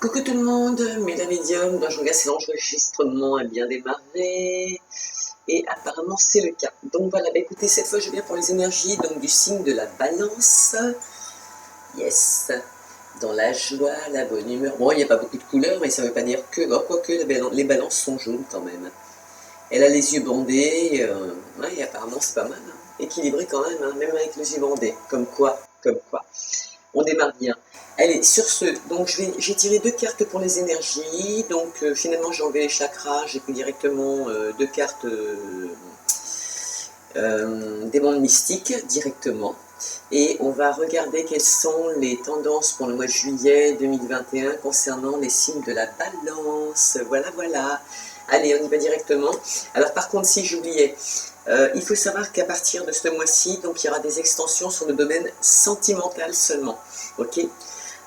Coucou tout le monde, mesdames médiums, je regarde si l'enregistrement a bien démarré, et apparemment c'est le cas. Donc voilà, écoutez, cette fois je viens pour les énergies donc du signe de la balance. Yes, dans la joie, la bonne humeur. Bon, il n'y a pas beaucoup de couleurs, mais ça ne veut pas dire que, quoique les balances sont jaunes quand même. Elle a les yeux bandés, ouais, et apparemment c'est pas mal, hein. Équilibré quand même, hein, même avec les yeux bandés, comme quoi. On démarre bien. Allez, sur ce, donc j'ai tiré deux cartes pour les énergies. Donc finalement j'ai enlevé les chakras, j'ai pris directement deux cartes des mondes mystiques directement. Et on va regarder quelles sont les tendances pour le mois de juillet 2021 concernant les signes de la balance. Voilà, voilà. Allez, on y va directement. Alors par contre, si j'oubliais, il faut savoir qu'à partir de ce mois-ci, donc il y aura des extensions sur le domaine sentimental seulement. Ok,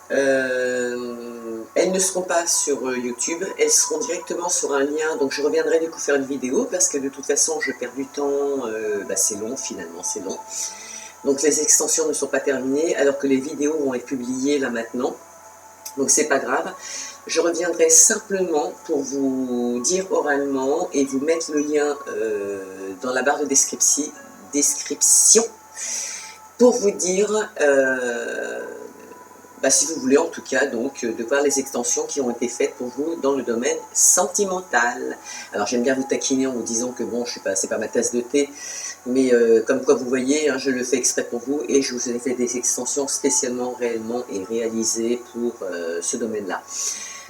elles ne seront pas sur YouTube, elles seront directement sur un lien. Donc je reviendrai du coup faire une vidéo parce que de toute façon je perds du temps, c'est long finalement, c'est long. Donc les extensions ne sont pas terminées alors que les vidéos vont être publiées là maintenant. Donc c'est pas grave. Je reviendrai simplement pour vous dire oralement et vous mettre le lien dans la barre de description pour vous dire, si vous voulez en tout cas, donc de voir les extensions qui ont été faites pour vous dans le domaine sentimental. Alors j'aime bien vous taquiner en vous disant que bon, c'est pas ma tasse de thé, mais comme quoi vous voyez, hein, je le fais exprès pour vous et je vous ai fait des extensions spécialement, réellement et réalisées pour ce domaine-là.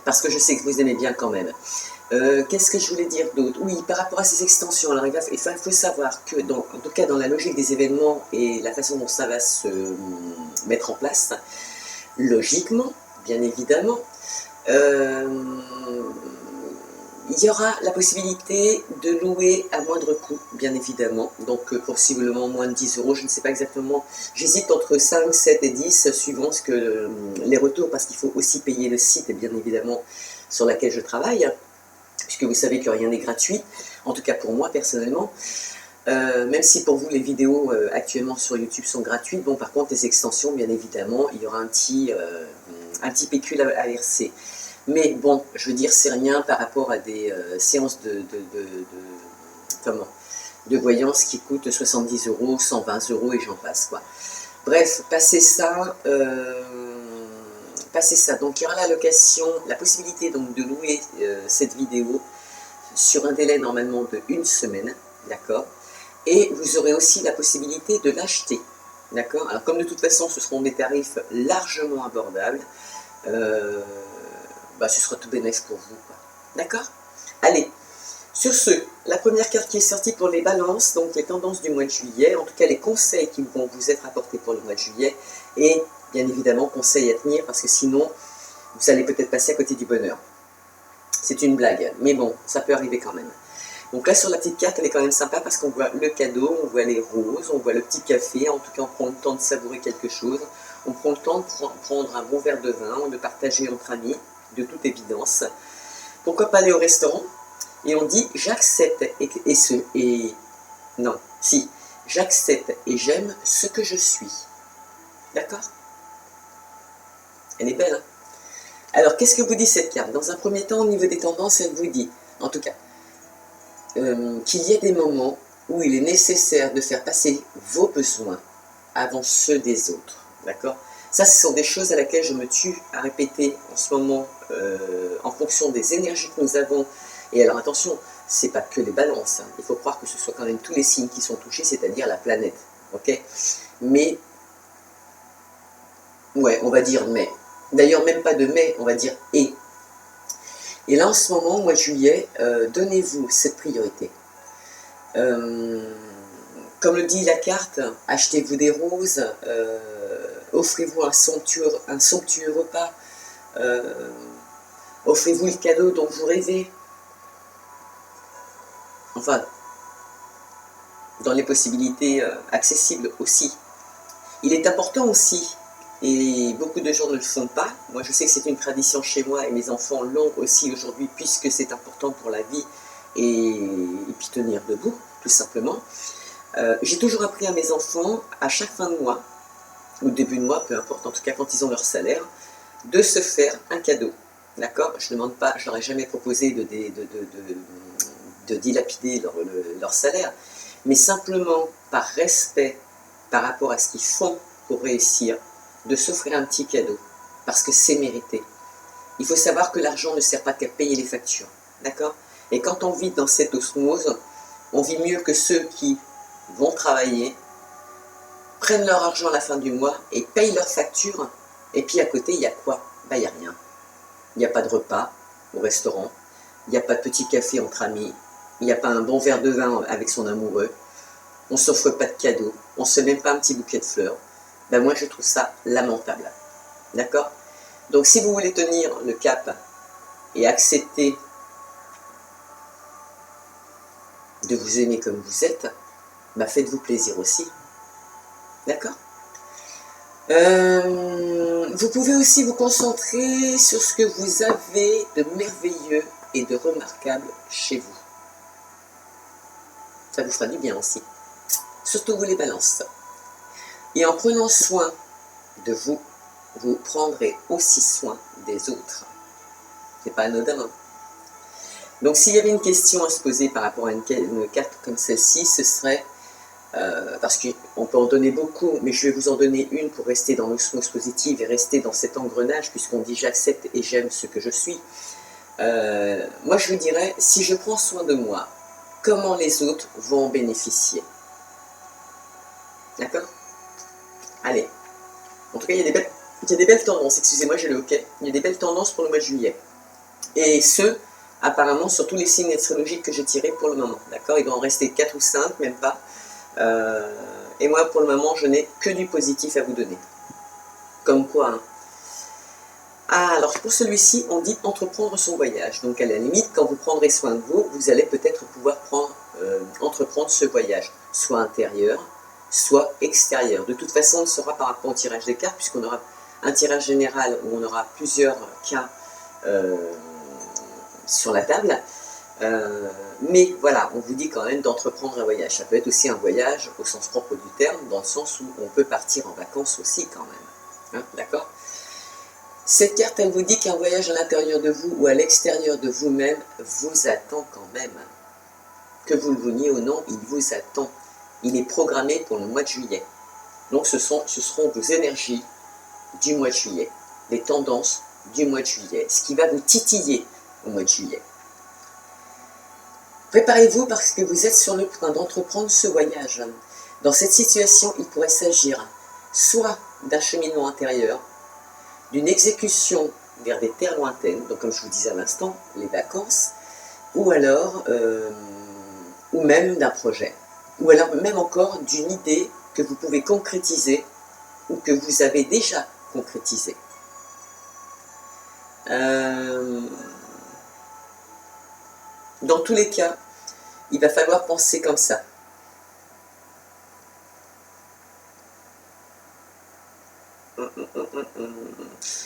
Parce que je sais que vous aimez bien quand même. Qu'est-ce que je voulais dire d'autre? Oui, par rapport à ces extensions, alors il faut savoir que, en tout cas dans la logique des événements et la façon dont ça va se mettre en place, logiquement, bien évidemment, il y aura la possibilité de louer à moindre coût, bien évidemment, donc possiblement moins de 10 €, je ne sais pas exactement, j'hésite entre 5, 7 et 10, suivant les retours, parce qu'il faut aussi payer le site, bien évidemment, sur lequel je travaille, puisque vous savez que rien n'est gratuit, en tout cas pour moi personnellement, même si pour vous les vidéos actuellement sur YouTube sont gratuites, bon par contre les extensions, bien évidemment, il y aura un petit pécule à verser. Mais bon, je veux dire, c'est rien par rapport à des séances de voyance qui coûtent 70 €, 120 € et j'en passe, quoi. Bref, passez ça. Donc il y aura la location, la possibilité donc de louer cette vidéo sur un délai normalement de 1 semaine, d'accord. Et vous aurez aussi la possibilité de l'acheter, d'accord. Alors comme de toute façon ce seront des tarifs largement abordables, ce sera tout bénéfice pour vous, d'accord. Allez, sur ce, la première carte qui est sortie pour les balances, donc les tendances du mois de juillet, en tout cas les conseils qui vont vous être apportés pour le mois de juillet, et bien évidemment conseils à tenir parce que sinon vous allez peut-être passer à côté du bonheur. C'est une blague, mais bon, ça peut arriver quand même. Donc là sur la petite carte, elle est quand même sympa parce qu'on voit le cadeau, on voit les roses, on voit le petit café, en tout cas on prend le temps de savourer quelque chose, on prend le temps de prendre un bon verre de vin, de partager entre amis, de toute évidence. Pourquoi pas aller au restaurant? Et on dit j'accepte j'accepte et j'aime ce que je suis. D'accord? Elle est belle, hein? Alors qu'est-ce que vous dit cette carte? Dans un premier temps, au niveau des tendances, elle vous dit, en tout cas, qu'il y a des moments où il est nécessaire de faire passer vos besoins avant ceux des autres. D'accord? Ça, ce sont des choses à laquelle je me tue à répéter en ce moment, en fonction des énergies que nous avons. Et alors attention, c'est pas que les balances, hein. Il faut croire que ce soit quand même tous les signes qui sont touchés, c'est-à-dire la planète. Ok? Mais, ouais, on va dire mais. D'ailleurs, même pas de mais, on va dire et. Et là, en ce moment, mois de juillet, donnez-vous cette priorité. Comme le dit la carte, achetez-vous des roses, offrez-vous un somptueux repas, offrez-vous le cadeau dont vous rêvez. Enfin, dans les possibilités accessibles aussi. Il est important aussi, et beaucoup de gens ne le font pas, moi je sais que c'est une tradition chez moi et mes enfants l'ont aussi aujourd'hui puisque c'est important pour la vie et puis tenir debout, tout simplement. J'ai toujours appris à mes enfants, à chaque fin de mois, ou début de mois, peu importe, en tout cas quand ils ont leur salaire, de se faire un cadeau. D'accord? Je ne demande pas, je leur ai jamais proposé de dilapider leur salaire, mais simplement par respect par rapport à ce qu'ils font pour réussir, de s'offrir un petit cadeau, parce que c'est mérité. Il faut savoir que l'argent ne sert pas qu'à payer les factures, d'accord? Et quand on vit dans cette osmose, on vit mieux que ceux qui vont travailler, prennent leur argent à la fin du mois et payent leurs factures, et puis à côté, il y a quoi? Ben, il n'y a rien. Il n'y a pas de repas au restaurant, il n'y a pas de petit café entre amis, il n'y a pas un bon verre de vin avec son amoureux, on ne s'offre pas de cadeaux, on ne se met même pas un petit bouquet de fleurs. Ben moi, je trouve ça lamentable. D'accord? Donc, si vous voulez tenir le cap et accepter de vous aimer comme vous êtes, ben faites-vous plaisir aussi. D'accord? Vous pouvez aussi vous concentrer sur ce que vous avez de merveilleux et de remarquable chez vous. Ça vous fera du bien aussi. Surtout vous les balances. Et en prenant soin de vous, vous prendrez aussi soin des autres. C'est pas anodin, hein? Donc s'il y avait une question à se poser par rapport à une carte comme celle-ci, ce serait, parce qu'on peut en donner beaucoup, mais je vais vous en donner une pour rester dans l'osmose positive et rester dans cet engrenage, puisqu'on dit j'accepte et j'aime ce que je suis. Moi je vous dirais, si je prends soin de moi, comment les autres vont en bénéficier? D'accord? Allez. En tout cas, il y a des belles tendances, excusez-moi, j'ai le hoquet. Il y a des belles tendances pour le mois de juillet. Et ce, apparemment, sur tous les signes astrologiques que j'ai tirés pour le moment. D'accord? Il doit en rester 4 ou 5, même pas. Et moi, pour le moment, je n'ai que du positif à vous donner. Comme quoi, hein. Ah, alors pour celui-ci, on dit entreprendre son voyage. Donc à la limite, quand vous prendrez soin de vous, vous allez peut-être pouvoir entreprendre ce voyage, soit intérieur, soit extérieur. De toute façon, on sera par rapport au tirage des cartes, puisqu'on aura un tirage général où on aura plusieurs cas sur la table. Mais voilà, on vous dit quand même d'entreprendre un voyage. Ça peut être aussi un voyage au sens propre du terme, dans le sens où on peut partir en vacances aussi quand même. Hein, d'accord? Cette carte, elle vous dit qu'un voyage à l'intérieur de vous ou à l'extérieur de vous-même vous attend quand même. Que vous le vouliez ou non, il vous attend. Il est programmé pour le mois de juillet. Donc ce seront vos énergies du mois de juillet, les tendances du mois de juillet, ce qui va vous titiller au mois de juillet. Préparez-vous parce que vous êtes sur le point d'entreprendre ce voyage. Dans cette situation, il pourrait s'agir soit d'un cheminement intérieur, d'une exécution vers des terres lointaines, donc comme je vous disais à l'instant, les vacances, ou alors, ou même d'un projet, ou alors même encore d'une idée que vous pouvez concrétiser ou que vous avez déjà concrétisée. Dans tous les cas, il va falloir penser comme ça.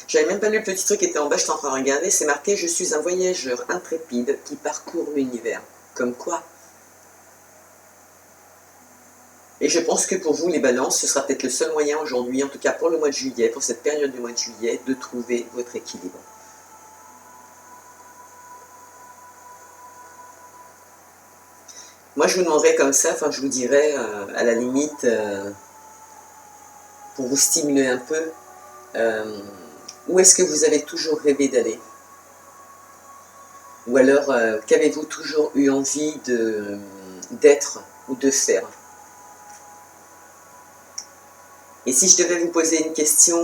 J'avais même pas lu le petit truc qui était en bas, je suis en train de regarder, c'est marqué « Je suis un voyageur intrépide qui parcourt l'univers ». Comme quoi? Et je pense que pour vous, les balances, ce sera peut-être le seul moyen aujourd'hui, en tout cas pour le mois de juillet, pour cette période du mois de juillet, de trouver votre équilibre. Moi, je vous demanderais comme ça, enfin, je vous dirais, à la limite, pour vous stimuler un peu, où est-ce que vous avez toujours rêvé d'aller? Ou alors, qu'avez-vous toujours eu envie d'être ou de faire? Et si je devais vous poser une question,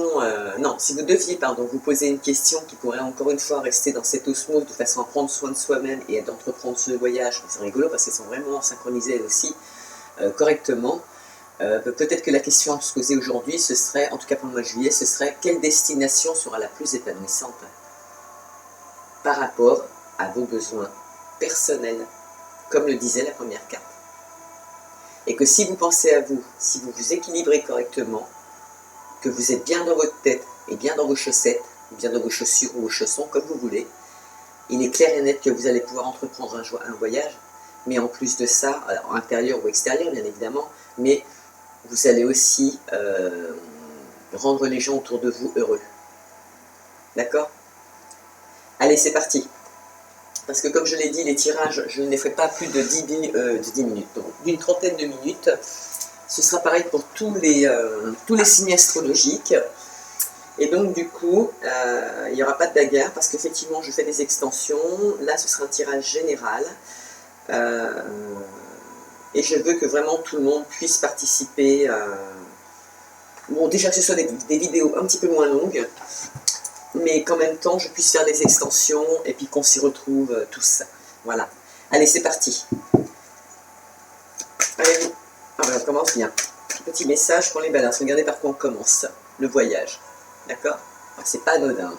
non, si vous deviez, pardon, vous poser une question qui pourrait encore une fois rester dans cette osmose de façon à prendre soin de soi-même et d'entreprendre ce voyage, c'est rigolo parce qu'elles sont vraiment synchronisées aussi correctement, peut-être que la question à se poser aujourd'hui, ce serait, en tout cas pour le mois de juillet, ce serait quelle destination sera la plus épanouissante par rapport à vos besoins personnels, comme le disait la première carte. Et que si vous pensez à vous, si vous vous équilibrez correctement, que vous êtes bien dans votre tête et bien dans vos chaussettes, bien dans vos chaussures ou vos chaussons, comme vous voulez, il est clair et net que vous allez pouvoir entreprendre un voyage, mais en plus de ça, alors, intérieur ou extérieur bien évidemment, mais vous allez aussi rendre les gens autour de vous heureux. D'accord? Allez, c'est parti. Parce que comme je l'ai dit, les tirages, je ne les ferai pas plus de 10 minutes, donc d'une trentaine de minutes. Ce sera pareil pour tous les signes astrologiques. Et donc du coup, il n'y aura pas de bagarre parce qu'effectivement, je fais des extensions. Là, ce sera un tirage général. Et je veux que vraiment tout le monde puisse participer. Bon, déjà que ce soit des vidéos un petit peu moins longues, mais qu'en même temps, je puisse faire des extensions et puis qu'on s'y retrouve tous. Voilà. Allez, c'est parti. Allez, ah ben, on commence bien. Petit message pour les balances. Regardez par quoi on commence. Le voyage. D'accord? C'est pas anodin.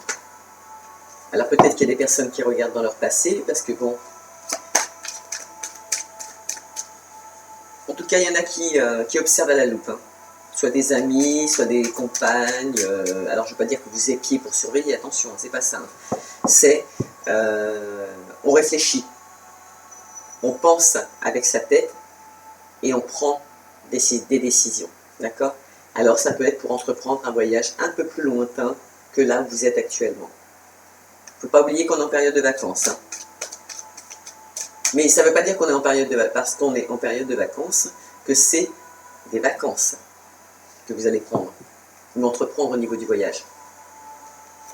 Alors peut-être qu'il y a des personnes qui regardent dans leur passé, parce que bon... En tout cas, il y en a qui observent à la loupe. Hein. Soit des amis, soit des compagnes. Alors je ne veux pas dire que vous épiez pour surveiller, attention, c'est pas ça. Hein. C'est... on réfléchit. On pense avec sa tête et on prend des décisions. D'accord? Alors ça peut être pour entreprendre un voyage un peu plus lointain que là où vous êtes actuellement. Il ne faut pas oublier qu'on est en période de vacances. Hein. Mais ça ne veut pas dire qu'on est en période de vacances, parce qu'on est en période de vacances, que c'est des vacances que vous allez prendre, ou entreprendre au niveau du voyage.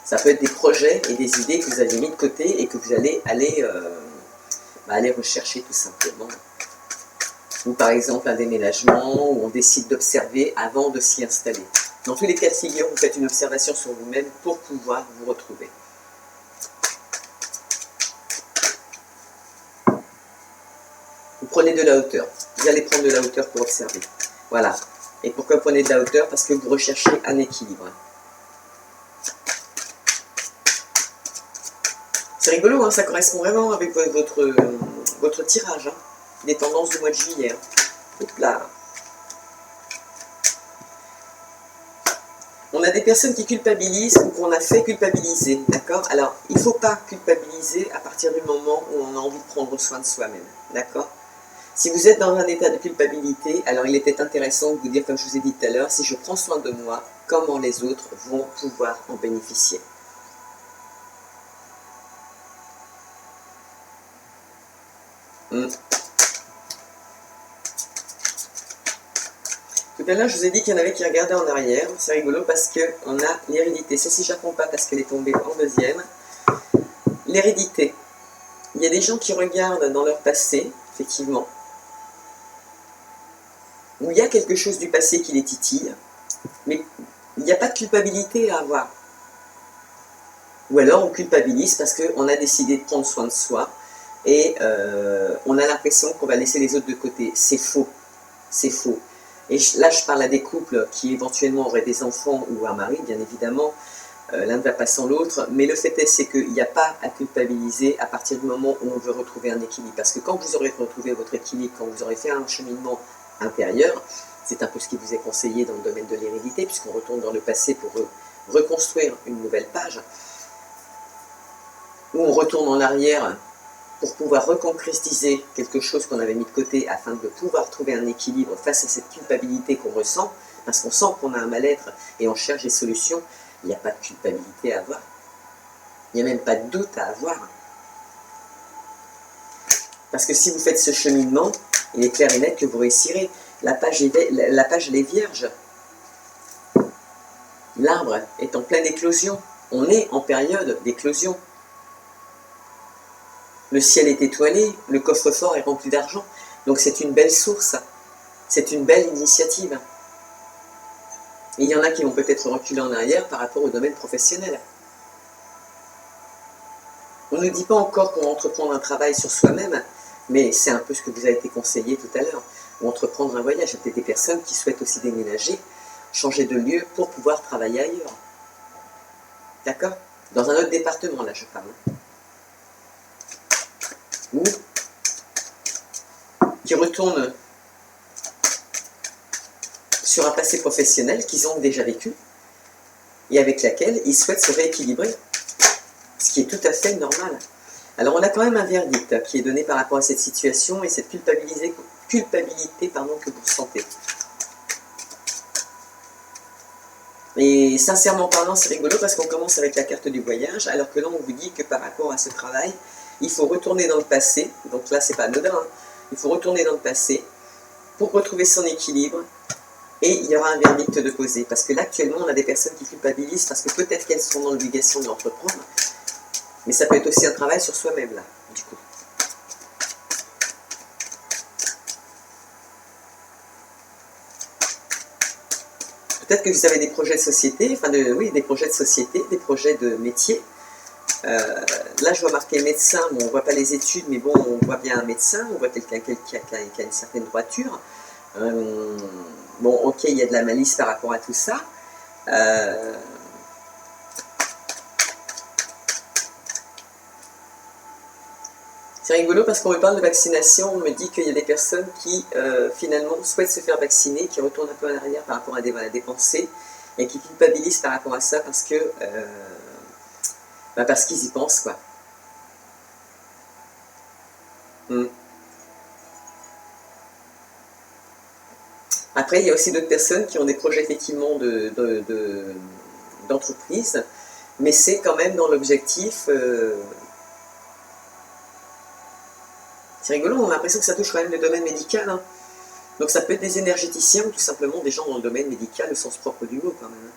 Ça peut être des projets et des idées que vous avez mis de côté et que vous allez aller rechercher tout simplement. Ou par exemple un déménagement, où on décide d'observer avant de s'y installer. Dans tous les cas de figure, vous faites une observation sur vous-même pour pouvoir vous retrouver. Vous prenez de la hauteur. Vous allez prendre de la hauteur pour observer. Voilà. Et pourquoi vous prenez de la hauteur? Parce que vous recherchez un équilibre. C'est rigolo, hein, ça correspond vraiment avec votre tirage. Hein, des tendances du mois de juillet. Hein. Hop là. On a des personnes qui culpabilisent ou qu'on a fait culpabiliser. D'accord? Alors, il ne faut pas culpabiliser à partir du moment où on a envie de prendre soin de soi-même. D'accord? Si vous êtes dans un état de culpabilité, alors il était intéressant de vous dire, comme je vous ai dit tout à l'heure, si je prends soin de moi, comment les autres vont pouvoir en bénéficier. Tout à l'heure, je vous ai dit qu'il y en avait qui regardaient en arrière. C'est rigolo parce qu'on a l'hérédité. Celle-ci, je ne la prends pas parce qu'elle est tombée en deuxième. L'hérédité. Il y a des gens qui regardent dans leur passé, effectivement, où il y a quelque chose du passé qui les titille, mais il n'y a pas de culpabilité à avoir. Ou alors on culpabilise parce qu'on a décidé de prendre soin de soi et on a l'impression qu'on va laisser les autres de côté. C'est faux. C'est faux. Et là, je parle à des couples qui éventuellement auraient des enfants ou un mari, bien évidemment. L'un ne va pas sans l'autre. Mais le fait est, c'est qu'il n'y a pas à culpabiliser à partir du moment où on veut retrouver un équilibre. Parce que quand vous aurez retrouvé votre équilibre, quand vous aurez fait un cheminement intérieur, c'est un peu ce qui vous est conseillé dans le domaine de l'hérédité, puisqu'on retourne dans le passé pour reconstruire une nouvelle page, où on retourne en arrière pour pouvoir reconcrétiser quelque chose qu'on avait mis de côté afin de pouvoir trouver un équilibre face à cette culpabilité qu'on ressent, parce qu'on sent qu'on a un mal-être et on cherche des solutions. Il n'y a pas de culpabilité à avoir. Il n'y a même pas de doute à avoir. Parce que si vous faites ce cheminement, il est clair et net que vous réussirez. La page elle est vierge. L'arbre est en pleine éclosion. On est en période d'éclosion. Le ciel est étoilé, le coffre-fort est rempli d'argent. Donc c'est une belle source, c'est une belle initiative. Et il y en a qui vont peut-être reculer en arrière par rapport au domaine professionnel. On ne dit pas encore qu'on va entreprendre un travail sur soi-même, mais c'est un peu ce que vous a été conseillé tout à l'heure. Ou entreprendre un voyage. Il y a peut-être des personnes qui souhaitent aussi déménager, changer de lieu pour pouvoir travailler ailleurs. D'accord? Dans un autre département, là je parle. Ou qui retournent sur un passé professionnel qu'ils ont déjà vécu et avec laquelle ils souhaitent se rééquilibrer, ce qui est tout à fait normal. Alors on a quand même un verdict qui est donné par rapport à cette situation et cette culpabilité que vous ressentez. Et sincèrement parlant, c'est rigolo parce qu'on commence avec la carte du voyage, alors que là, on vous dit que par rapport à ce travail, il faut retourner dans le passé. Donc là, c'est pas anodin, hein. Il faut retourner dans le passé pour retrouver son équilibre. Et il y aura un verdict de poser. Parce que là, actuellement, on a des personnes qui culpabilisent parce que peut-être qu'elles sont dans l'obligation de l'entreprendre. Mais ça peut être aussi un travail sur soi-même, là, du coup. Peut-être que vous avez des projets de société, enfin, oui, des projets de société, des projets de métier. Là, je vois marqué médecin, bon, on ne voit pas les études, mais bon, on voit bien un médecin, on voit quelqu'un qui a une certaine droiture. Bon, ok, il y a de la malice par rapport à tout ça. C'est rigolo parce qu'on me parle de vaccination, on me dit qu'il y a des personnes qui finalement souhaitent se faire vacciner, qui retournent un peu en arrière par rapport à des pensées et qui culpabilisent par rapport à ça parce que parce qu'ils y pensent, quoi. Après, il y a aussi d'autres personnes qui ont des projets effectivement d'entreprise, mais c'est quand même dans l'objectif. C'est rigolo, on a l'impression que ça touche quand même le domaine médical, hein. Donc ça peut être des énergéticiens ou tout simplement des gens dans le domaine médical au sens propre du mot quand même.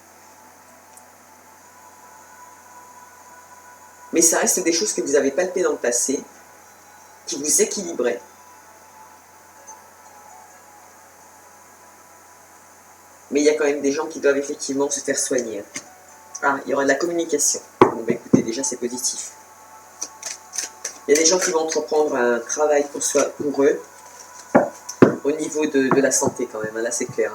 Mais ça reste des choses que vous avez palpées dans le passé, qui vous équilibraient. Mais il y a quand même des gens qui doivent effectivement se faire soigner. Ah, il y aura de la communication. Bon, bah écoutez, déjà c'est positif. Il y a des gens qui vont entreprendre un travail pour eux, au niveau de la santé quand même, hein, là c'est clair.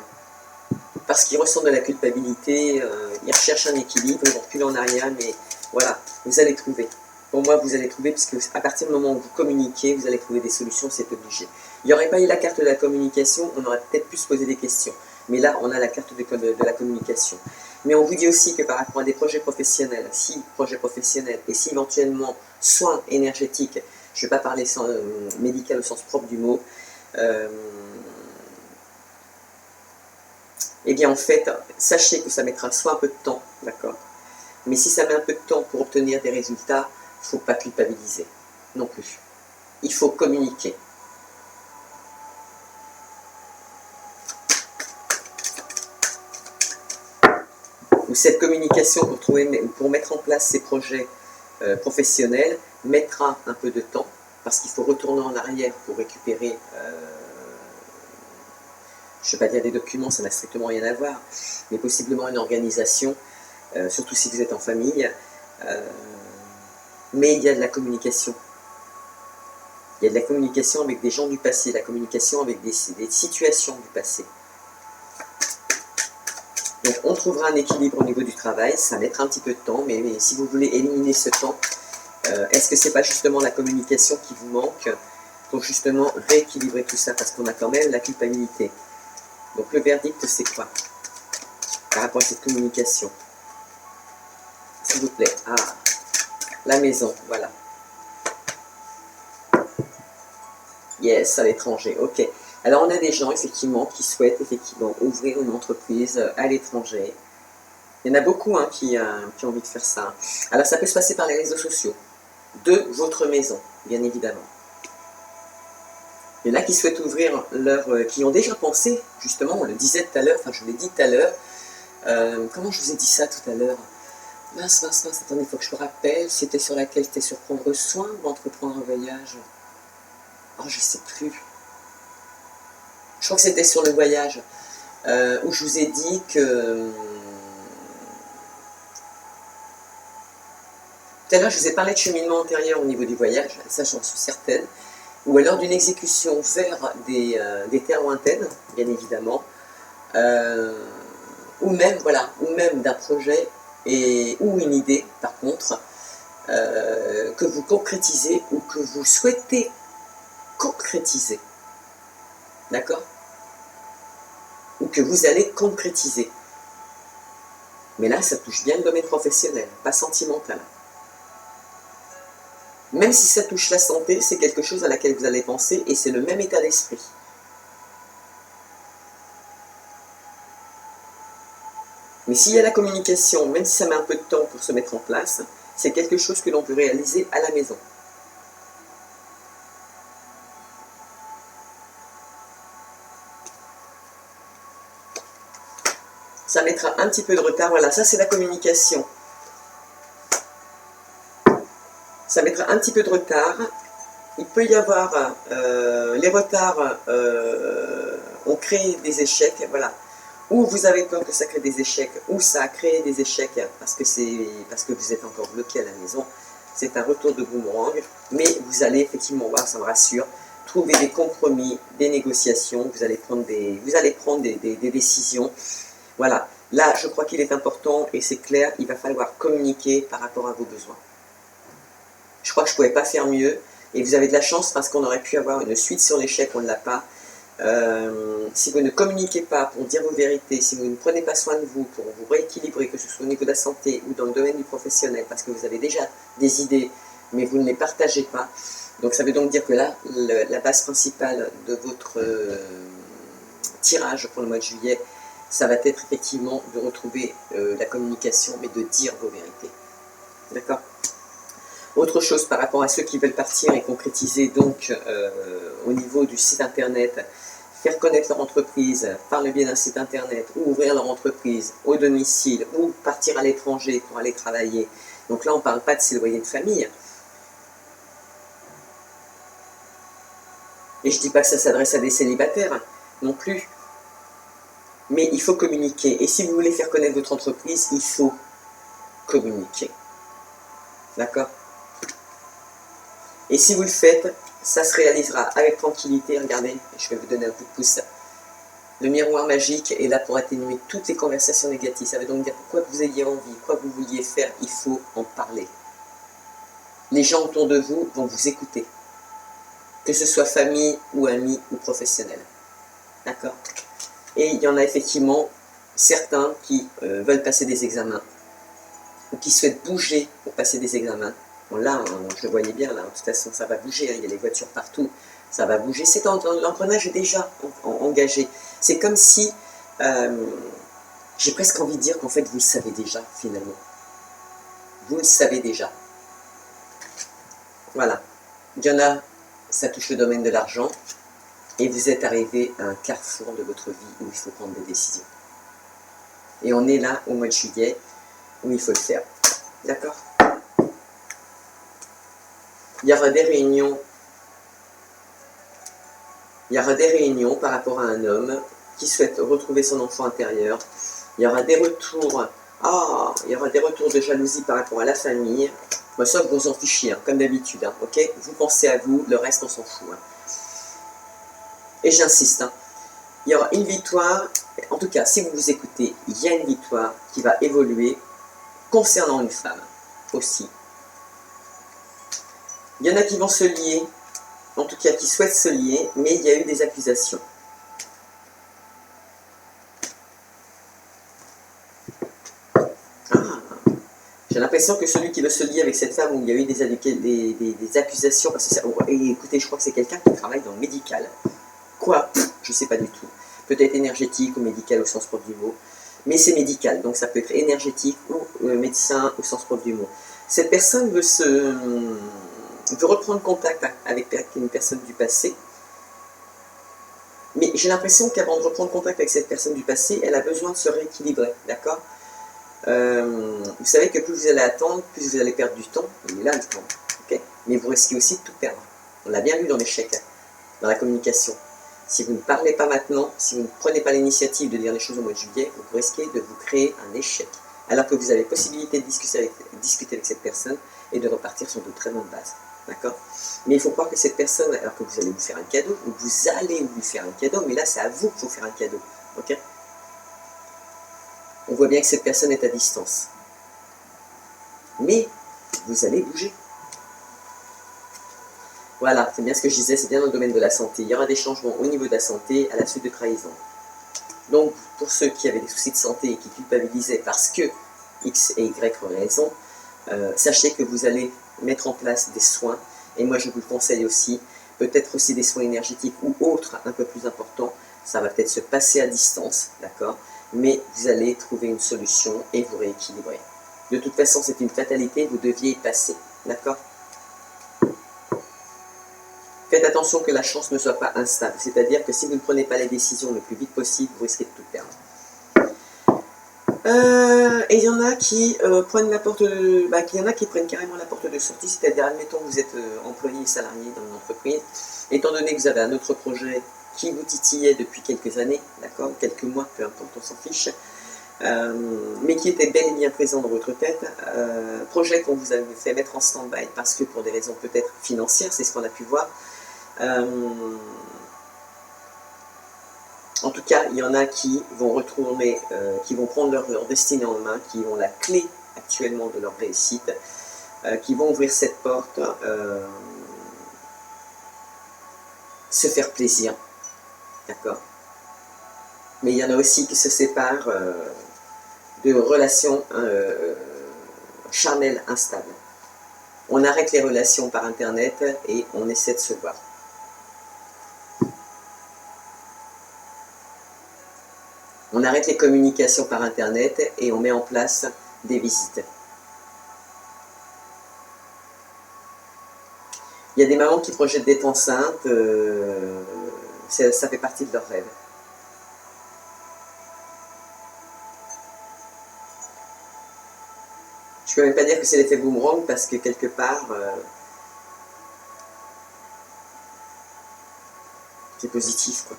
Parce qu'ils ressentent de la culpabilité, ils recherchent un équilibre, ils vont reculer en arrière, mais voilà, vous allez trouver. Pour moi, vous allez trouver, puisque à partir du moment où vous communiquez, vous allez trouver des solutions, c'est obligé. Il n'y aurait pas eu la carte de la communication, on aurait peut-être pu se poser des questions. Mais là, on a la carte de la communication. Mais on vous dit aussi que par rapport à des projets professionnels, et si éventuellement soins énergétiques, je ne vais pas parler médical au sens propre du mot, eh bien en fait, sachez que ça mettra soit un peu de temps, d'accord, mais si ça met un peu de temps pour obtenir des résultats, il ne faut pas culpabiliser non plus. Il faut communiquer. Ou cette communication pour mettre en place ces projets professionnels mettra un peu de temps, parce qu'il faut retourner en arrière pour récupérer, je ne vais pas dire des documents, ça n'a strictement rien à voir, mais possiblement une organisation, surtout si vous êtes en famille, mais il y a de la communication. Il y a de la communication avec des gens du passé, de la communication avec des situations du passé. Donc on trouvera un équilibre au niveau du travail, ça mettra un petit peu de temps, mais si vous voulez éliminer ce temps, est-ce que c'est pas justement la communication qui vous manque pour justement rééquilibrer tout ça, parce qu'on a quand même la culpabilité. Donc le verdict c'est quoi par rapport à cette communication? S'il vous plaît, ah, la maison, voilà. Yes, à l'étranger, ok. Alors on a des gens effectivement qui souhaitent effectivement ouvrir une entreprise à l'étranger. Il y en a beaucoup hein, qui ont envie de faire ça. Alors ça peut se passer par les réseaux sociaux, de votre maison, bien évidemment. Il y en a qui souhaitent ouvrir qui ont déjà pensé, justement, on le disait tout à l'heure, enfin je vous l'ai dit tout à l'heure, comment je vous ai dit ça tout à l'heure? Mince, attendez, il faut que je me rappelle, c'était sur laquelle? C'était sur prendre soin ou entreprendre un voyage? Oh, je sais plus. Je crois que c'était sur le voyage, où je vous ai dit que... Tout à l'heure, je vous ai parlé de cheminement antérieur au niveau du voyage, ça j'en suis certaine, ou alors d'une exécution vers des terres lointaines, bien évidemment, ou même, voilà, ou même d'un projet ou une idée, par contre, que vous concrétisez ou que vous souhaitez concrétiser. D'accord? Ou que vous allez concrétiser. Mais là, ça touche bien le domaine professionnel, pas sentimental. Même si ça touche la santé, c'est quelque chose à laquelle vous allez penser et c'est le même état d'esprit. Mais s'il y a la communication, même si ça met un peu de temps pour se mettre en place, c'est quelque chose que l'on peut réaliser à la maison. Ça mettra un petit peu de retard. Voilà, ça c'est la communication. Ça mettra un petit peu de retard. Il peut y avoir les retards ont créé des échecs, voilà. Ou vous avez peur que ça crée des échecs, ou ça a créé des échecs parce que vous êtes encore bloqué à la maison. C'est un retour de boomerang, mais vous allez effectivement voir, ça me rassure, trouver des compromis, des négociations, vous allez prendre des décisions. Voilà, là je crois qu'il est important et c'est clair, il va falloir communiquer par rapport à vos besoins. Je crois que je ne pouvais pas faire mieux. Et vous avez de la chance parce qu'on aurait pu avoir une suite sur l'échec, on ne l'a pas. Si vous ne communiquez pas pour dire vos vérités, si vous ne prenez pas soin de vous pour vous rééquilibrer, que ce soit au niveau de la santé ou dans le domaine du professionnel, parce que vous avez déjà des idées, mais vous ne les partagez pas. Donc ça veut donc dire que là, la base principale de votre tirage pour le mois de juillet, ça va être effectivement de retrouver la communication, mais de dire vos vérités. D'accord ? Autre chose par rapport à ceux qui veulent partir et concrétiser donc au niveau du site internet, faire connaître leur entreprise par le biais d'un site internet ou ouvrir leur entreprise au domicile ou partir à l'étranger pour aller travailler. Donc là on ne parle pas de s'éloigner de famille. Et je ne dis pas que ça s'adresse à des célibataires non plus. Mais il faut communiquer. Et si vous voulez faire connaître votre entreprise, il faut communiquer. D'accord ? Et si vous le faites, ça se réalisera avec tranquillité. Regardez, je vais vous donner un coup de pouce. Le miroir magique est là pour atténuer toutes les conversations négatives. Ça veut donc dire quoi que vous ayez envie, quoi que vous vouliez faire, il faut en parler. Les gens autour de vous vont vous écouter. Que ce soit famille ou amis ou professionnels. D'accord ? Et il y en a effectivement certains qui veulent passer des examens ou qui souhaitent bouger pour passer des examens. Bon, là, je le voyais bien, là, de toute façon, ça va bouger, hein, il y a les voitures partout, ça va bouger. C'est l'engrenage est déjà engagé. C'est comme si, j'ai presque envie de dire qu'en fait, vous le savez déjà, finalement. Vous le savez déjà. Voilà. Il y en a, ça touche le domaine de l'argent, et vous êtes arrivé à un carrefour de votre vie où il faut prendre des décisions. Et on est là, au mois de juillet, où il faut le faire. D'accord ? Il y aura des réunions par rapport à un homme qui souhaite retrouver son enfant intérieur. Il y aura des retours, il y aura des retours de jalousie par rapport à la famille. Moi, sauf que vous en fichiez, hein, comme d'habitude, hein, ok ? Vous pensez à vous, le reste on s'en fout. Hein. Et j'insiste, hein, il y aura une victoire, en tout cas, si vous vous écoutez, il y a une victoire qui va évoluer concernant une femme aussi. Il y en a qui vont se lier, en tout cas qui souhaitent se lier, mais il y a eu des accusations. J'ai l'impression que celui qui veut se lier avec cette femme où il y a eu des accusations, parce que et écoutez, je crois que c'est quelqu'un qui travaille dans le médical. Quoi ? Je ne sais pas du tout. Peut-être énergétique ou médical au sens propre du mot. Mais c'est médical, donc ça peut être énergétique ou médecin au sens propre du mot. Cette personne veut reprendre contact avec une personne du passé, mais j'ai l'impression qu'avant de reprendre contact avec cette personne du passé, elle a besoin de se rééquilibrer, d'accord ? Vous savez que plus vous allez attendre, plus vous allez perdre du temps, il est là le temps, ok ? Mais vous risquez aussi de tout perdre. On l'a bien vu dans l'échec, dans la communication. Si vous ne parlez pas maintenant, si vous ne prenez pas l'initiative de dire les choses au mois de juillet, vous risquez de vous créer un échec, alors que vous avez possibilité de discuter avec cette personne et de repartir sur de très bonnes bases. D'accord ? Mais il faut croire que cette personne, alors que vous allez vous faire un cadeau, ou vous allez lui faire un cadeau, mais là c'est à vous qu'il faut faire un cadeau. Ok ? On voit bien que cette personne est à distance. Mais vous allez bouger. Voilà, c'est bien ce que je disais, c'est bien dans le domaine de la santé. Il y aura des changements au niveau de la santé à la suite de trahison. Donc, pour ceux qui avaient des soucis de santé et qui culpabilisaient parce que X et Y raison, sachez que vous allez mettre en place des soins. Et moi, je vous le conseille aussi, peut-être aussi des soins énergétiques ou autres un peu plus importants. Ça va peut-être se passer à distance, d'accord ? mais vous allez trouver une solution et vous rééquilibrer. De toute façon, c'est une fatalité, vous deviez y passer, d'accord? Faites attention que la chance ne soit pas instable, c'est-à-dire que si vous ne prenez pas les décisions le plus vite possible, vous risquez de tout perdre. Et il y en a qui prennent la porte de, il y en a qui prennent carrément la porte de sortie, c'est-à-dire, admettons que vous êtes employé, salarié dans une entreprise, étant donné que vous avez un autre projet qui vous titillait depuis quelques années, d'accord, quelques mois, peu importe, on s'en fiche, mais qui était bel et bien présent dans votre tête, projet qu'on vous avait fait mettre en stand-by parce que pour des raisons peut-être financières, c'est ce qu'on a pu voir. En tout cas, il y en a qui vont retourner, qui vont prendre leur destinée en main, qui ont la clé actuellement de leur réussite, qui vont ouvrir cette porte, se faire plaisir, d'accord. Mais il y en a aussi qui se séparent de relations charnelles instables. On arrête les relations par Internet et on essaie de se voir. On arrête les communications par Internet et on met en place des visites. Il y a des mamans qui projettent d'être enceintes, ça fait partie de leur rêve. Je ne peux même pas dire que c'est l'effet boomerang parce que quelque part, c'est positif, quoi.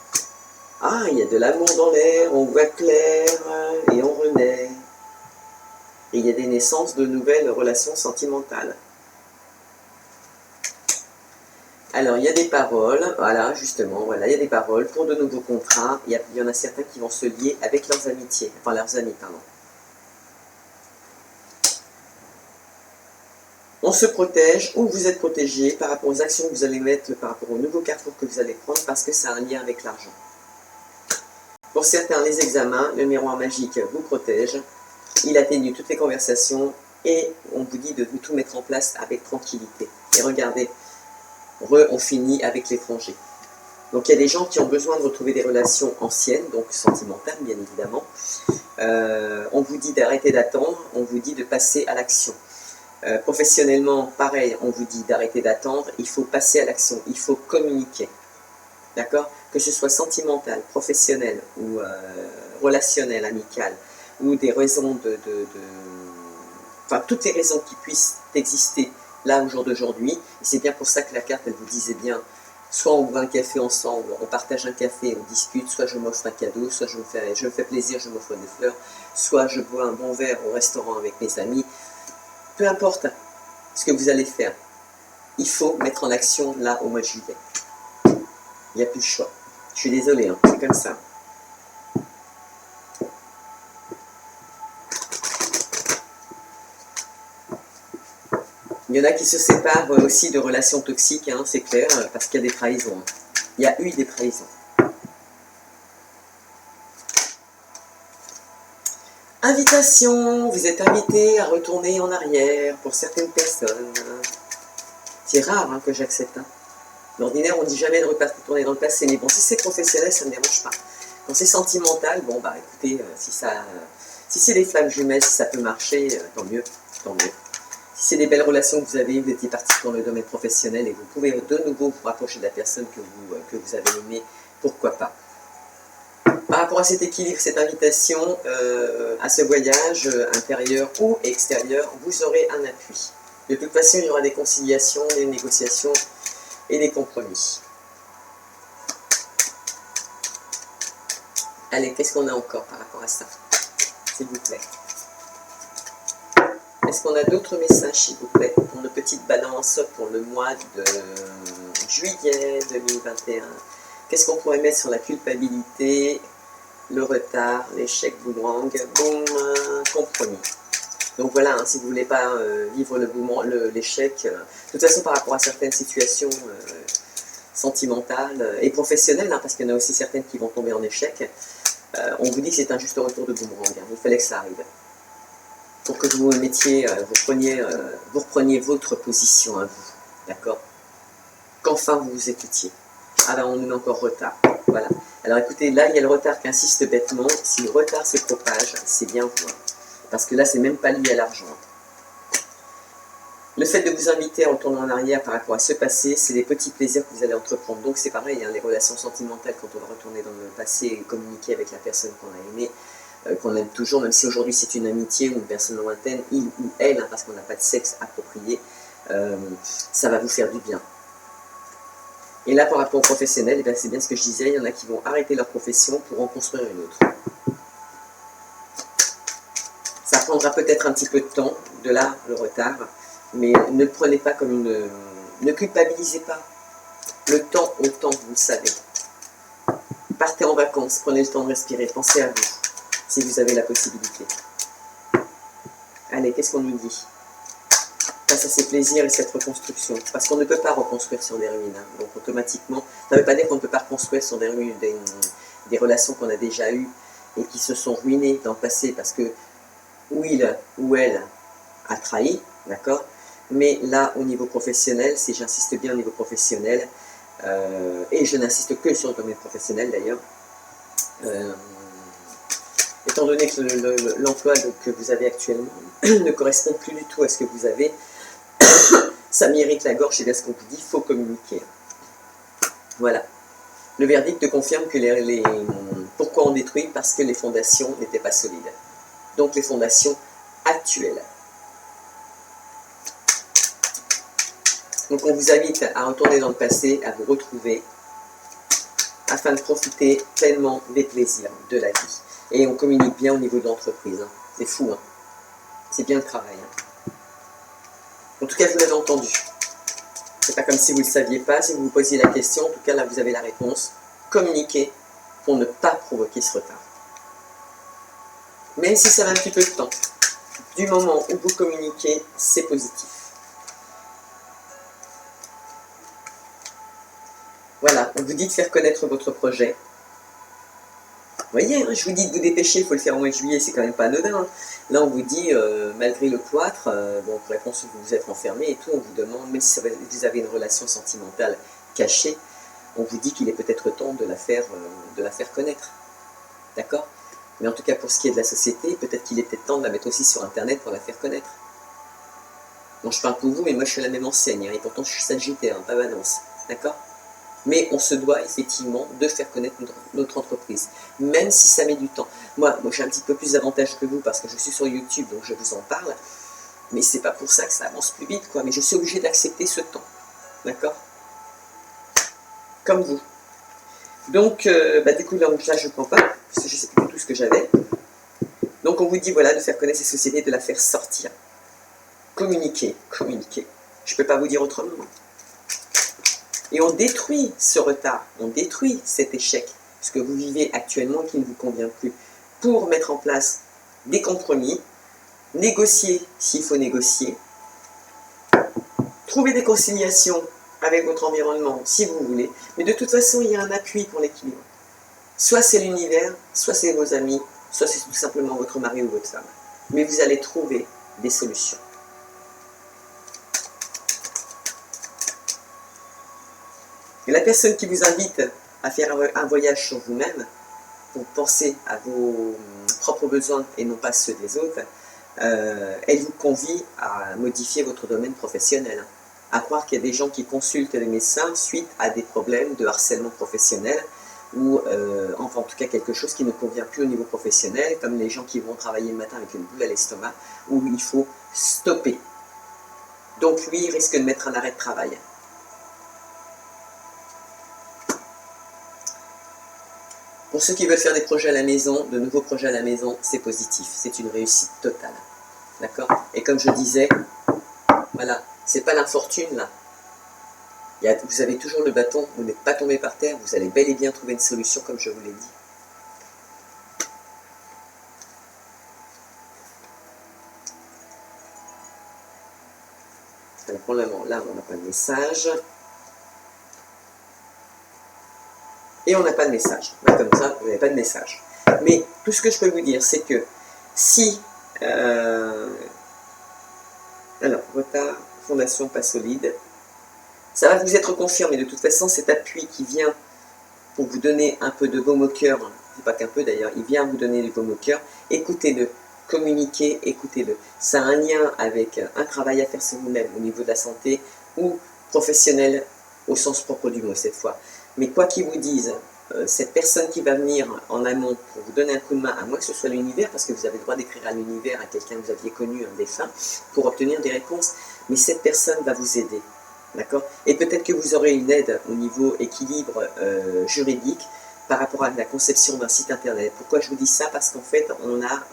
Ah, il y a de l'amour dans l'air, on voit clair et on renaît. Et il y a des naissances de nouvelles relations sentimentales. Alors, il y a des paroles, voilà, justement, voilà, il y a des paroles pour de nouveaux contrats. Il y en a certains qui vont se lier avec leurs amitiés, enfin leurs amis, pardon. On se protège ou vous êtes protégé par rapport aux actions que vous allez mettre, par rapport au nouveau carrefour que vous allez prendre, parce que ça a un lien avec l'argent. Pour certains, les examens, le miroir magique vous protège, il atténue toutes les conversations et on vous dit de vous tout mettre en place avec tranquillité. Et regardez, on finit avec l'étranger. Donc il y a des gens qui ont besoin de retrouver des relations anciennes, donc sentimentales bien évidemment. On vous dit d'arrêter d'attendre, on vous dit de passer à l'action. Professionnellement, pareil, on vous dit d'arrêter d'attendre, il faut passer à l'action, il faut communiquer. D'accord? Que ce soit sentimental, professionnel ou relationnel, amical, ou des raisons enfin, toutes les raisons qui puissent exister là au jour d'aujourd'hui. Et c'est bien pour ça que la carte, elle vous disait bien, soit on boit un café ensemble, on partage un café, on discute, soit je m'offre un cadeau, soit je me fais plaisir, je m'offre des fleurs, soit je bois un bon verre au restaurant avec mes amis. Peu importe ce que vous allez faire, il faut mettre en action là au mois de juillet. Il n'y a plus de choix. Je suis désolée, hein, c'est comme ça. Il y en a qui se séparent aussi de relations toxiques, hein, c'est clair, parce qu'il y a des trahisons. Hein. Il y a eu des trahisons. Invitation, vous êtes invité à retourner en arrière pour certaines personnes. C'est rare hein, que j'accepte. Hein. L'ordinaire, on ne dit jamais de retourner dans le passé, mais bon, si c'est professionnel, ça ne me dérange pas. Quand c'est sentimental, bon, bah écoutez, si c'est des flammes jumelles, si ça peut marcher, tant mieux, tant mieux. Si c'est des belles relations que vous avez, vous étiez parti dans le domaine professionnel et vous pouvez de nouveau vous rapprocher de la personne que vous avez aimée, pourquoi pas. Par rapport à cet équilibre, cette invitation à ce voyage intérieur ou extérieur, vous aurez un appui. De toute façon, il y aura des conciliations, des négociations et des compromis. Allez, qu'est-ce qu'on a encore par rapport à ça? S'il vous plaît. Est-ce qu'on a d'autres messages, s'il vous plaît, pour nos petites balances pour le mois de juillet 2021? Qu'est-ce qu'on pourrait mettre sur la culpabilité, le retard, l'échec boomerang, boum, compromis. Donc voilà, hein, si vous ne voulez pas vivre l'échec, de toute façon par rapport à certaines situations sentimentales et professionnelles, hein, parce qu'il y en a aussi certaines qui vont tomber en échec, on vous dit que c'est un juste retour de boomerang, hein, il fallait que ça arrive. Pour que vous mettiez, vous repreniez votre position à vous, d'accord? Qu'enfin vous vous écoutiez. Ah ben on est encore retard, voilà. Alors écoutez, là, il y a le retard qui insiste bêtement. Si le retard se propage, c'est bien vous. Parce que là, c'est même pas lié à l'argent. Le fait de vous inviter à retourner en arrière par rapport à ce passé, c'est des petits plaisirs que vous allez entreprendre. Donc c'est pareil, hein, les relations sentimentales, quand on va retourner dans le passé et communiquer avec la personne qu'on a aimée, qu'on aime toujours, même si aujourd'hui c'est une amitié ou une personne lointaine, il ou elle, hein, parce qu'on n'a pas de sexe approprié, ça va vous faire du bien. Et là, par rapport aux professionnels, eh c'est bien ce que je disais, il y en a qui vont arrêter leur profession pour en construire une autre. Ça prendra peut-être un petit peu de temps, de là le retard, mais ne le prenez pas comme une... Ne culpabilisez pas. Le temps au temps, vous le savez. Partez en vacances, prenez le temps de respirer, pensez à vous, si vous avez la possibilité. Allez, qu'est-ce qu'on nous dit face à ces plaisirs et cette reconstruction? Parce qu'on ne peut pas reconstruire sur des ruines. Hein. Donc automatiquement, ça ne veut pas dire qu'on ne peut pas reconstruire sur des ruines, des relations qu'on a déjà eues et qui se sont ruinées dans le passé parce que ou il ou elle a trahi, d'accord? Mais là, au niveau professionnel, si j'insiste bien au niveau professionnel, et je n'insiste que sur le domaine professionnel d'ailleurs, étant donné que l'emploi que vous avez actuellement ne correspond plus du tout à ce que vous avez, ça m'irrite la gorge, et bien ce qu'on vous dit, il faut communiquer. Voilà. Le verdict confirme que pourquoi on détruit? Parce que les fondations n'étaient pas solides. Donc les fondations actuelles. Donc on vous invite à retourner dans le passé, à vous retrouver, afin de profiter pleinement des plaisirs de la vie. Et on communique bien au niveau de l'entreprise. Hein. C'est fou, hein. C'est bien le travail. Hein. En tout cas, vous l'avez entendu. C'est pas comme si vous ne le saviez pas, si vous vous posiez la question, en tout cas là vous avez la réponse. Communiquez pour ne pas provoquer ce retard. Même si ça va un petit peu de temps, du moment où vous communiquez, c'est positif. Voilà, on vous dit de faire connaître votre projet. Vous voyez, hein, je vous dis de vous dépêcher, il faut le faire au mois de juillet, c'est quand même pas anodin. Hein. Là, on vous dit, malgré le cloître, bon, pour réponse où vous êtes enfermé et tout, on vous demande, même si vous avez une relation sentimentale cachée, on vous dit qu'il est peut-être temps de la faire connaître. D'accord? Mais en tout cas, pour ce qui est de la société, peut-être qu'il est peut-être temps de la mettre aussi sur Internet pour la faire connaître. Bon, je parle pour vous, mais moi je suis la même enseigne, hein, et pourtant je suis Sagittaire, hein, pas Balance. D'accord? Mais on se doit effectivement de faire connaître notre entreprise, même si ça met du temps. Moi j'ai un petit peu plus d'avantages que vous parce que je suis sur YouTube, donc je vous en parle, mais c'est pas pour ça que ça avance plus vite, quoi. Mais je suis obligé d'accepter ce temps, d'accord? Comme vous. Donc, du coup, là je ne prends pas, parce que je ne sais plus du tout ce que j'avais. Donc, on vous dit, voilà, de faire connaître ces sociétés, de la faire sortir. Communiquer, communiquer. Je ne peux pas vous dire autrement. Et on détruit ce retard, on détruit cet échec, ce que vous vivez actuellement qui ne vous convient plus, pour mettre en place des compromis, négocier s'il faut négocier, trouver des conciliations avec votre environnement si vous voulez, mais de toute façon il y a un appui pour l'équilibre. Soit c'est l'univers, soit c'est vos amis, soit c'est tout simplement votre mari ou votre femme. Mais vous allez trouver des solutions. Et la personne qui vous invite à faire un voyage sur vous-même, pour penser à vos propres besoins et non pas ceux des autres, elle vous convie à modifier votre domaine professionnel. À croire qu'il y a des gens qui consultent les médecins suite à des problèmes de harcèlement professionnel ou enfin en tout cas quelque chose qui ne convient plus au niveau professionnel, comme les gens qui vont travailler le matin avec une boule à l'estomac, où il faut stopper. Donc lui, il risque de mettre un arrêt de travail. Pour ceux qui veulent faire des projets à la maison, de nouveaux projets à la maison, c'est positif, c'est une réussite totale. D'accord? Et comme je disais, voilà, c'est pas l'infortune là. Vous avez toujours le bâton, vous n'êtes pas tombé par terre, vous allez bel et bien trouver une solution comme je vous l'ai dit. Alors pour le moment, là on n'a pas de message. Et on n'a pas de message. Là, comme ça, vous n'avez pas de message. Mais tout ce que je peux vous dire, c'est que si... alors, retard, fondation pas solide, ça va vous être confirmé. De toute façon, cet appui qui vient pour vous donner un peu de baume au cœur, c'est pas qu'un peu d'ailleurs, il vient vous donner du baume au cœur, écoutez-le, communiquez, écoutez-le. Ça a un lien avec un travail à faire sur vous-même au niveau de la santé ou professionnel au sens propre du mot cette fois. Mais quoi qu'ils vous disent, cette personne qui va venir en amont pour vous donner un coup de main, à moins que ce soit l'univers, parce que vous avez le droit d'écrire à l'univers, à quelqu'un que vous aviez connu, un défunt, pour obtenir des réponses, mais cette personne va vous aider, d'accord? Et peut-être que vous aurez une aide au niveau équilibre juridique par rapport à la conception d'un site internet. Pourquoi je vous dis ça? Parce qu'en fait, on a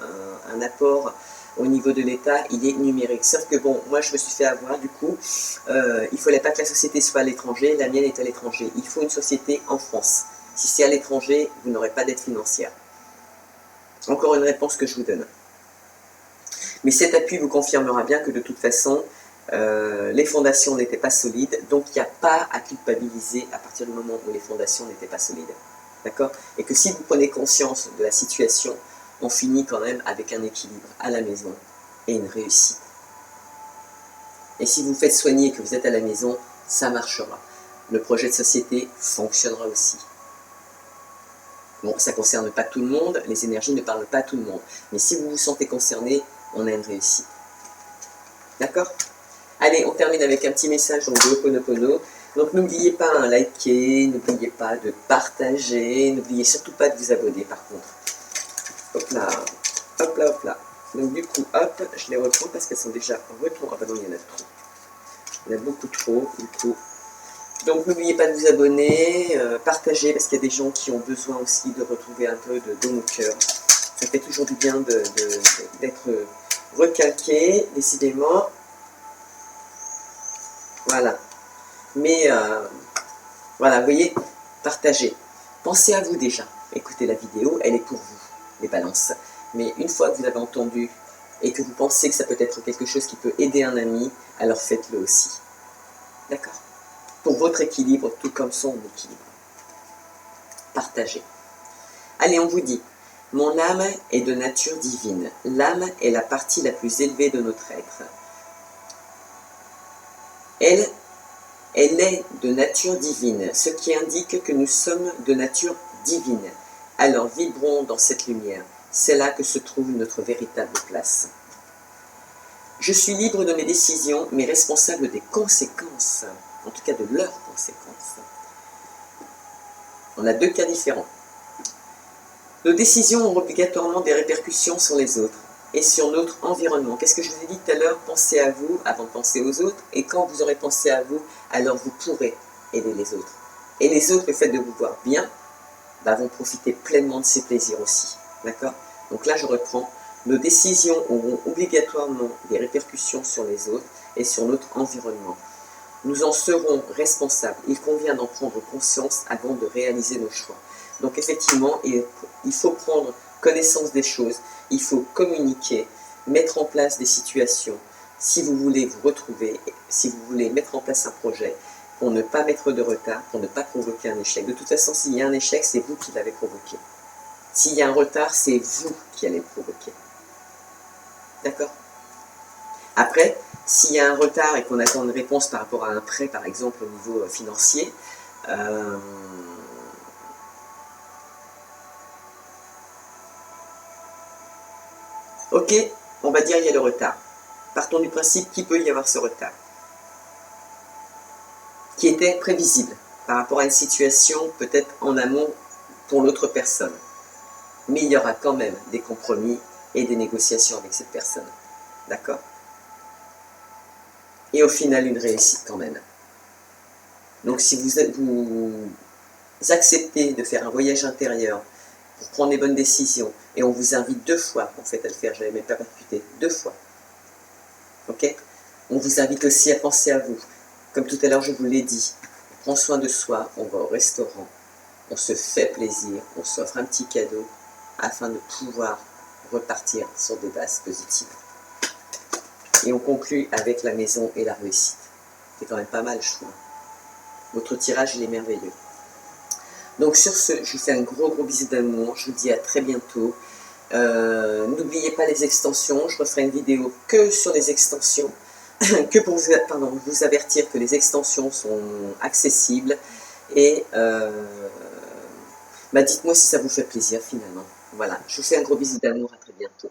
un apport au niveau de l'État, il est numérique. Sauf que bon, moi je me suis fait avoir, du coup, il ne fallait pas que la société soit à l'étranger, la mienne est à l'étranger. Il faut une société en France. Si c'est à l'étranger, vous n'aurez pas d'aide financière. Encore une réponse que je vous donne. Mais cet appui vous confirmera bien que de toute façon, les fondations n'étaient pas solides, donc il n'y a pas à culpabiliser à partir du moment où les fondations n'étaient pas solides. D'accord? Et que si vous prenez conscience de la situation, on finit quand même avec un équilibre à la maison et une réussite. Et si vous faites soigner et que vous êtes à la maison, ça marchera. Le projet de société fonctionnera aussi. Bon, ça ne concerne pas tout le monde, les énergies ne parlent pas à tout le monde. Mais si vous vous sentez concerné, on a une réussite. D'accord? Allez, on termine avec un petit message donc, de Ho'oponopono. Donc n'oubliez pas de liker, n'oubliez pas de partager, n'oubliez surtout pas de vous abonner par contre. Hop là, hop là, hop là. Donc du coup, hop, je les reprends parce qu'elles sont déjà retournées. Ah bah non, il y en a trop. Il y en a beaucoup trop, du coup. Donc n'oubliez pas de vous abonner, partager parce qu'il y a des gens qui ont besoin aussi de retrouver un peu de baume au cœur. Ça fait toujours du bien d'être recalqué, décidément. Voilà. Mais voilà, vous voyez, partagez. Pensez à vous déjà. Écoutez la vidéo, elle est pour vous, les balances. Mais une fois que vous l'avez entendu et que vous pensez que ça peut être quelque chose qui peut aider un ami, alors faites-le aussi. D'accord? Pour votre équilibre, tout comme son équilibre. Partagez. Allez, on vous dit, mon âme est de nature divine. L'âme est la partie la plus élevée de notre être. Elle est de nature divine, ce qui indique que nous sommes de nature divine. Alors vibrons dans cette lumière. C'est là que se trouve notre véritable place. Je suis libre de mes décisions, mais responsable des conséquences. En tout cas de leurs conséquences. On a deux cas différents. Nos décisions ont obligatoirement des répercussions sur les autres et sur notre environnement. Qu'est-ce que je vous ai dit tout à l'heure? Pensez à vous avant de penser aux autres, et quand vous aurez pensé à vous, alors vous pourrez aider les autres. Et les autres, le fait de vous voir bien, vont profiter pleinement de ces plaisirs aussi. D'accord? Donc là, je reprends. Nos décisions auront obligatoirement des répercussions sur les autres et sur notre environnement. Nous en serons responsables. Il convient d'en prendre conscience avant de réaliser nos choix. Donc effectivement, il faut prendre connaissance des choses, il faut communiquer, mettre en place des situations. Si vous voulez vous retrouver, si vous voulez mettre en place un projet, pour ne pas mettre de retard, pour ne pas provoquer un échec. De toute façon, s'il y a un échec, c'est vous qui l'avez provoqué. S'il y a un retard, c'est vous qui allez le provoquer. D'accord? Après, s'il y a un retard et qu'on attend une réponse par rapport à un prêt, par exemple, au niveau financier, ok, on va dire il y a le retard. Partons du principe qu'il peut y avoir ce retard, qui était prévisible par rapport à une situation peut-être en amont pour l'autre personne. Mais il y aura quand même des compromis et des négociations avec cette personne. D'accord? Et au final, une réussite quand même. Donc si vous acceptez de faire un voyage intérieur pour prendre les bonnes décisions, et on vous invite 2 fois en fait à le faire, je n'avais même pas percuté, 2 fois. Ok? On vous invite aussi à penser à vous. Comme tout à l'heure je vous l'ai dit, on prend soin de soi, on va au restaurant, on se fait plaisir, on s'offre un petit cadeau afin de pouvoir repartir sur des bases positives. Et on conclut avec la maison et la réussite. C'est quand même pas mal, je trouve. Votre tirage, il est merveilleux. Donc sur ce, je vous fais un gros bisou d'amour. Je vous dis à très bientôt. N'oubliez pas les extensions. Je referai une vidéo que sur les extensions. Que pour vous avertir que les extensions sont accessibles. Et Bah, dites-moi si ça vous fait plaisir finalement. Voilà, je vous fais un gros bisou d'amour, à très bientôt.